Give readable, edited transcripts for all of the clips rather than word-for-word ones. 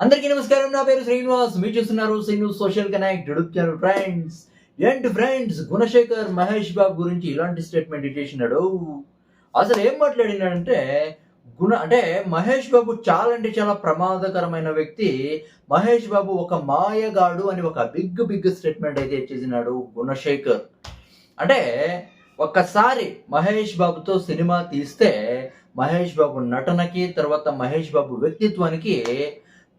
అందరికీ నమస్కారం. నా పేరు శ్రీనివాస్. మీరు చూస్తున్నారు Srinivas social connect YouTube channel. Friends, ఏంటి ఫ్రెండ్స్, గుణశేఖర్ మహేష్ బాబు గురించి ఇలాంటి స్టేట్మెంట్ ఇచ్చేసినాడు. అసలు ఏం మాట్లాడినాడంటే అంటే మహేష్ బాబు చాలా అంటే చాలా ప్రమాదకరమైన వ్యక్తి. మహేష్ బాబు ఒక మాయగాడు అని ఒక బిగ్ స్టేట్మెంట్ అయితే ఇచ్చేసినాడు గుణశేఖర్. అంటే ఒక్కసారి మహేష్ బాబుతో సినిమా తీస్తే మహేష్ బాబు నటనకి, తర్వాత మహేష్ బాబు వ్యక్తిత్వానికి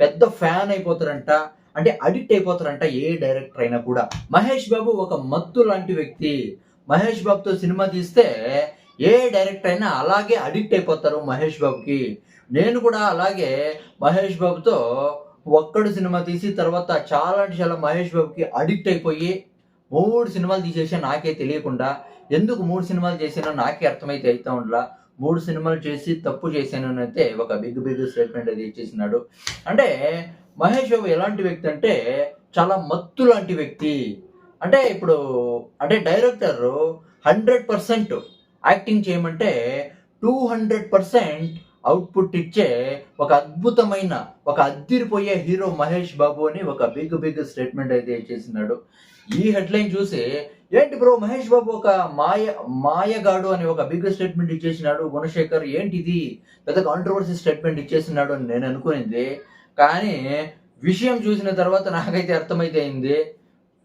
పెద్ద ఫ్యాన్ అయిపోతారంట. అంటే అడిక్ట్ అయిపోతారంట ఏ డైరెక్టర్ అయినా కూడా. మహేష్ బాబు ఒక మత్తు లాంటి వ్యక్తి. మహేష్ బాబుతో సినిమా తీస్తే ఏ డైరెక్టర్ అయినా అలాగే అడిక్ట్ అయిపోతారు మహేష్ బాబుకి. నేను కూడా అలాగే మహేష్ బాబుతో ఒక్కడు సినిమా తీసి తర్వాత చాలా అంటే చాలా మహేష్ బాబుకి అడిక్ట్ అయిపోయి 3 సినిమాలు తీసేసా నాకే తెలియకుండా. ఎందుకు 3 సినిమాలు చేశానో నాకే అర్థమైతే అయితా ఉండలా. 3 సినిమాలు చేసి తప్పు చేశాననైతే ఒక బిగ్ స్టేట్మెంట్ అది ఇచ్చేసినాడు. అంటే మహేష్ బాబు ఎలాంటి వ్యక్తి అంటే చాలా మత్తు లాంటి వ్యక్తి. అంటే ఇప్పుడు అంటే డైరెక్టర్ 100% యాక్టింగ్ చేయమంటే 200% అవుట్‌పుట్ ఇచ్చే ఒక అద్భుతమైన, ఒక అద్దిరిపోయే హీరో మహేష్ బాబు అని ఒక బిగ్ స్టేట్మెంట్ అయితే ఇచ్చేసినాడు. ఈ హెడ్‌లైన్ చూసి ఏంటి బ్రో మహేష్ బాబు ఒక మాయగాడు అని ఒక బిగ్ స్టేట్మెంట్ ఇచ్చేసినాడు గుణశేఖర్, ఏంటిది పెద్ద కాంట్రోవర్సీ స్టేట్మెంట్ ఇచ్చేసినాడు అని నేను అనుకునింది. కానీ విషయం చూసిన తర్వాత నాకైతే అర్థమైతే అయింది.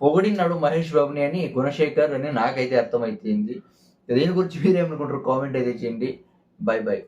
పొగిడినాడు మహేష్ బాబుని అని గుణశేఖర్ అని నాకైతే అర్థమైపోయింది. దీని గురించి మీరేమనుకుంటారు కామెంట్ అయితే చేయండి. బై.